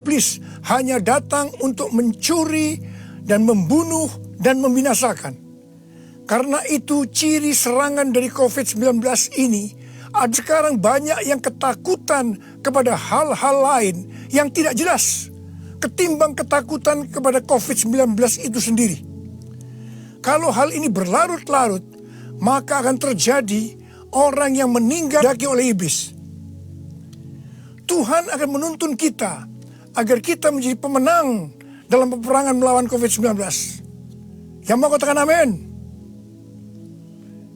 Iblis hanya datang untuk mencuri dan membunuh dan membinasakan. Karena itu ciri serangan dari COVID-19 ini, ada sekarang banyak yang ketakutan kepada hal-hal lain yang tidak jelas ketimbang ketakutan kepada COVID-19 itu sendiri. Kalau hal ini berlarut-larut, maka akan terjadi orang yang meninggal oleh iblis. Tuhan akan menuntun kita agar kita menjadi pemenang dalam peperangan melawan COVID-19. Yang mau katakan amin?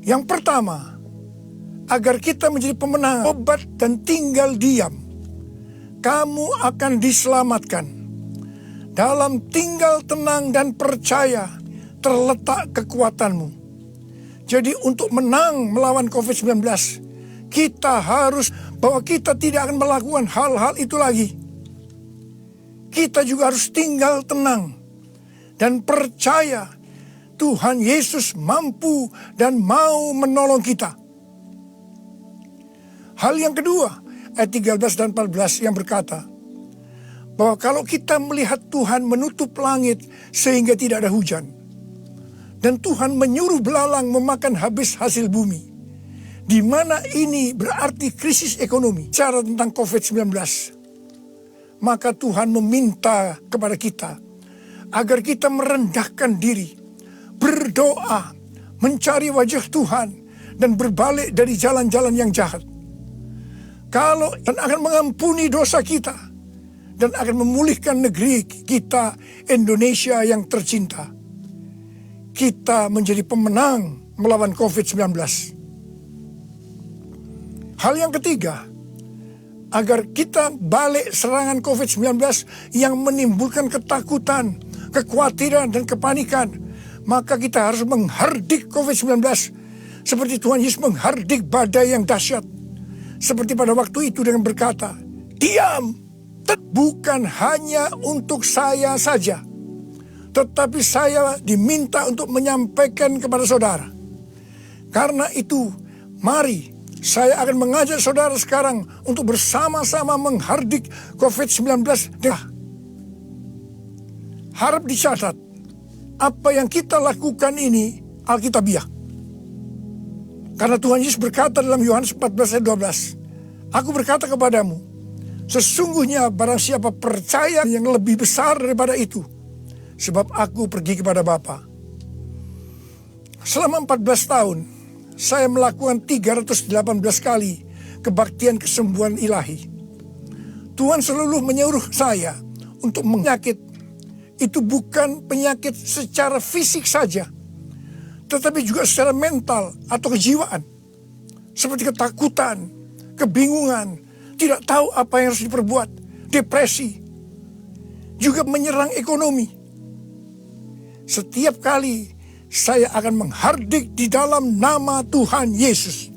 Yang pertama, agar kita menjadi pemenang obat dan tinggal diam. Kamu akan diselamatkan. Dalam tinggal tenang dan percaya terletak kekuatanmu. Jadi untuk menang melawan COVID-19, kita harus bahwa kita tidak akan melakukan hal-hal itu lagi. Kita juga harus tinggal tenang dan percaya Tuhan Yesus mampu dan mau menolong kita. Hal yang kedua, ayat 13 dan 14 yang berkata, bahwa kalau kita melihat Tuhan menutup langit sehingga tidak ada hujan, dan Tuhan menyuruh belalang memakan habis hasil bumi, di mana ini berarti krisis ekonomi, cara tentang COVID-19, maka Tuhan meminta kepada kita agar kita merendahkan diri, berdoa, mencari wajah Tuhan, dan berbalik dari jalan-jalan yang jahat. Kalau dan akan mengampuni dosa kita, dan akan memulihkan negeri kita Indonesia yang tercinta. Kita menjadi pemenang melawan COVID-19. Hal yang ketiga, agar kita balik serangan COVID-19 yang menimbulkan ketakutan, kekhawatiran, dan kepanikan, maka kita harus menghardik COVID-19 seperti Tuhan Yesus menghardik badai yang dahsyat. Seperti pada waktu itu dengan berkata, diam. Bukan hanya untuk saya saja, tetapi saya diminta untuk menyampaikan kepada saudara. Karena itu, mari saya akan mengajak saudara sekarang untuk bersama-sama menghardik COVID-19. Harap dicatat, apa yang kita lakukan ini Alkitabiah. Karena Tuhan Yesus berkata dalam Yohanes 14 ayat 12, aku berkata kepadamu, sesungguhnya barang siapa percaya yang lebih besar daripada itu, sebab aku pergi kepada Bapa. Selama 14 tahun, saya melakukan 318 kali kebaktian kesembuhan ilahi. Tuhan selalu menyuruh saya untuk menyakit. Itu bukan penyakit secara fisik saja, tetapi juga secara mental atau kejiwaan. Seperti ketakutan, kebingungan, tidak tahu apa yang harus diperbuat, depresi, juga menyerang ekonomi. Setiap kali saya akan menghardik di dalam nama Tuhan Yesus.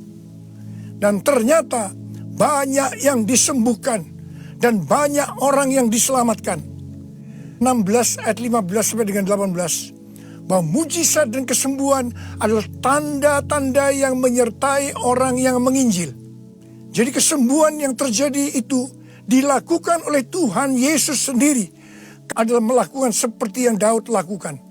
Dan ternyata banyak yang disembuhkan dan banyak orang yang diselamatkan. 16 ayat 15 sampai dengan 18. Bahwa mujizat dan kesembuhan adalah tanda-tanda yang menyertai orang yang menginjil. Jadi kesembuhan yang terjadi itu dilakukan oleh Tuhan Yesus sendiri adalah melakukan seperti yang Daud lakukan.